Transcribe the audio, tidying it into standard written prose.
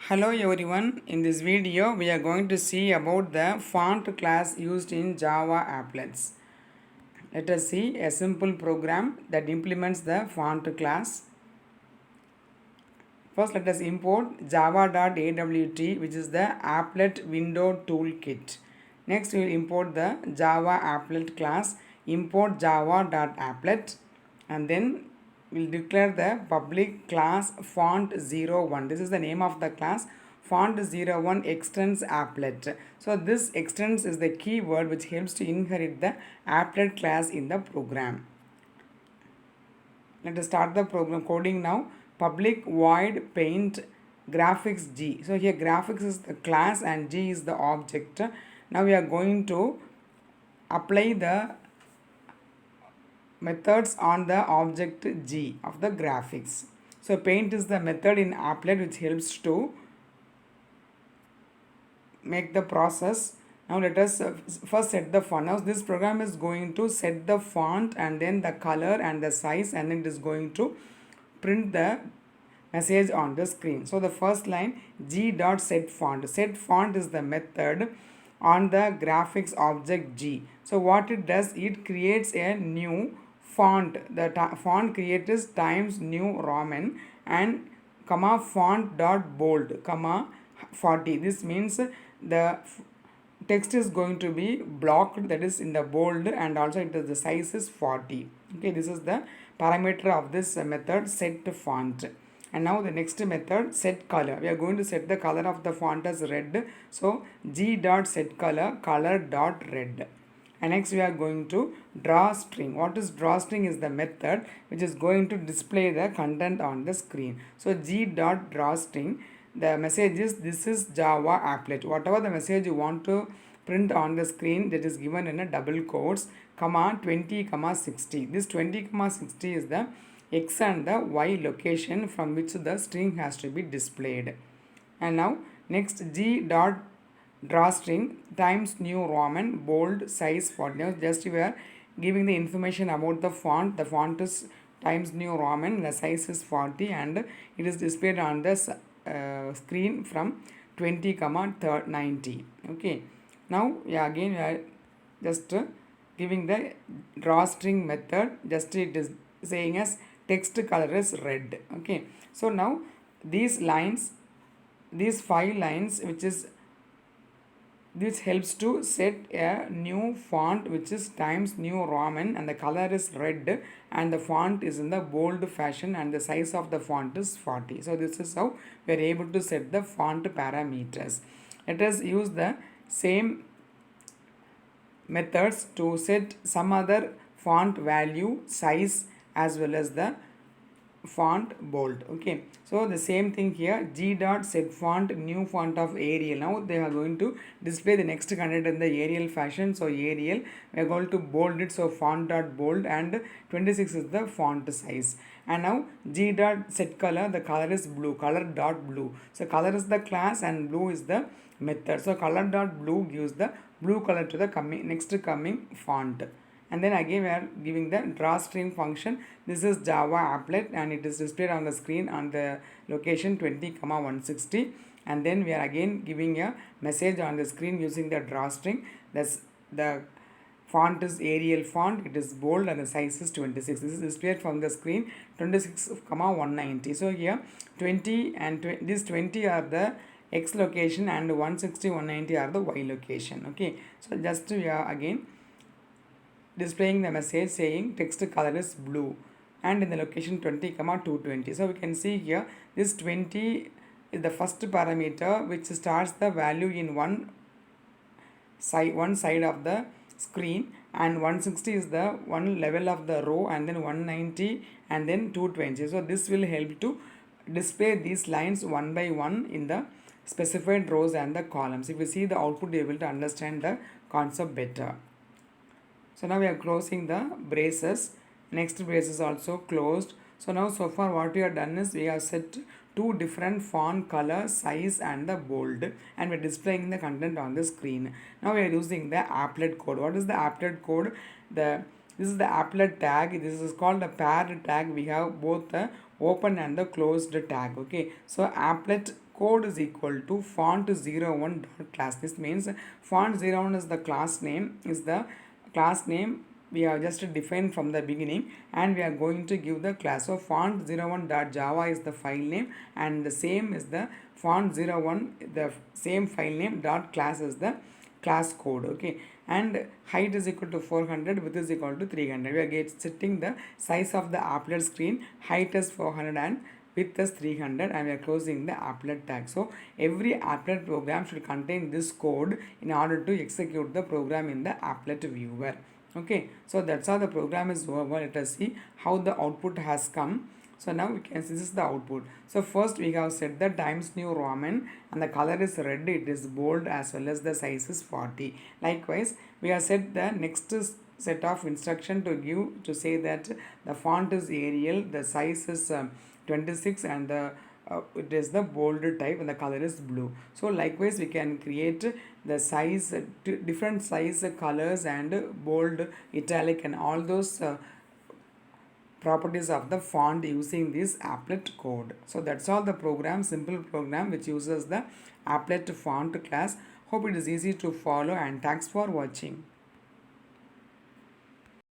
Hello everyone, in this video we are going to see about the font class used in Java applets. Let us see a simple program that implements the font class. First let us import java.awt, which is the applet window toolkit. Next we will import the Java applet class, import java.applet, and then we'll declare the public class font01. This is the name of the class. Font01 extends applet. So this extends is the keyword which helps to inherit the applet class in the program. Let us start the program coding now. Public void paint graphics G. So here graphics is the class and G is the object. Now we are going to apply the methods on the object G of the graphics. So paint is the method in applet which helps to make the process. Now let us first set the font. Now this program is going to set the font and then the color and the size, and then it is going to print the message on the screen. So the first line, g.setFont. SetFont is the method on the graphics object G. So what it does, it creates a new font. The font created is Times New Roman and comma font dot bold comma 40. This means the text is going to be blocked, that is in the bold, and also it is the size is 40. Okay, this is the parameter of this method set font. And now the next method, set color. We are going to set the color of the font as red. So g dot set color, color dot red. And next we are going to draw string. What is draw string is the method which is going to display the content on the screen. So g dot draw string, the message is this is Java applet. Whatever the message you want to print on the screen, that is given in a double quotes, comma 20, comma 60. This 20, comma 60 is the X and the Y location from which the string has to be displayed. And now next G dot drawstring Times New Roman bold size 40. Now just we are giving the information about the font. The font is Times New Roman, the size is 40, and it is displayed on the screen from 20, comma 90. Okay, now yeah, again we are just giving the drawstring method, just it is saying as text color is red. Okay, so now these lines, these 5 lines, which is this helps to set a new font which is Times New Roman and the color is red and the font is in the bold fashion and the size of the font is 40. So this is how we are able to set the font parameters. Let us use the same methods to set some other font value, size, as well as the font bold. Okay, so the same thing here, g dot set font new font of Arial. Now they are going to display the next content in the Arial fashion. So Arial, we are going to bold it, so font dot bold, and 26 is the font size. And now g dot set color, the color is blue, color dot blue. So color is the class and blue is the method. So color dot blue gives the blue color to the next coming font. And then again we are giving the drawstring function. This is Java applet and it is displayed on the screen on the location 20, 160. And then we are again giving a message on the screen using the drawstring. That's the font is Arial font, it is bold, and the size is 26. This is displayed from the screen 26, 190. So here 20 and these 20 are the X location and 160, 190 are the Y location. Okay, so just we are again displaying the message saying text color is blue and in the location 20, 220. So we can see here this 20 is the first parameter which starts the value in one side of the screen, and 160 is the one level of the row, and then 190 and then 220. So this will help to display these lines one by one in the specified rows and the columns. If you see the output, you will be able to understand the concept better. So now we are closing the braces. Next brace is also closed. So now so far what we have done is we have set 2 different font color, size, and the bold, and we are displaying the content on the screen. Now we are using the applet code. What is the applet code? This is the applet tag. This is called the paired tag. We have both the open and the closed tag. Okay, so applet code is equal to font01 dot class. This means font01 is the class name, we have just defined from the beginning, and we are going to give the class. So font01.java is the file name, and the same is the font01, the same file name dot class is the class code. Okay, and height is equal to 400, width is equal to 300. We are setting the size of the applet screen. Height is 400 and width is 300, and we are closing the applet tag. So every applet program should contain this code in order to execute the program in the applet viewer. Okay, so that's how the program is over. Let us see how the output has come. So now we can see this is the output. So first we have set the Times New Roman, and the color is red, it is bold, as well as the size is 40. Likewise, we have set the next set of instruction to say that the font is Arial, the size is 26, and it is the bold type, and the color is blue. So likewise we can create the size, different size colors, and bold, italic, and all those properties of the font using this applet code. So that's all the program, simple program which uses the applet font class. Hope it is easy to follow, and thanks for watching.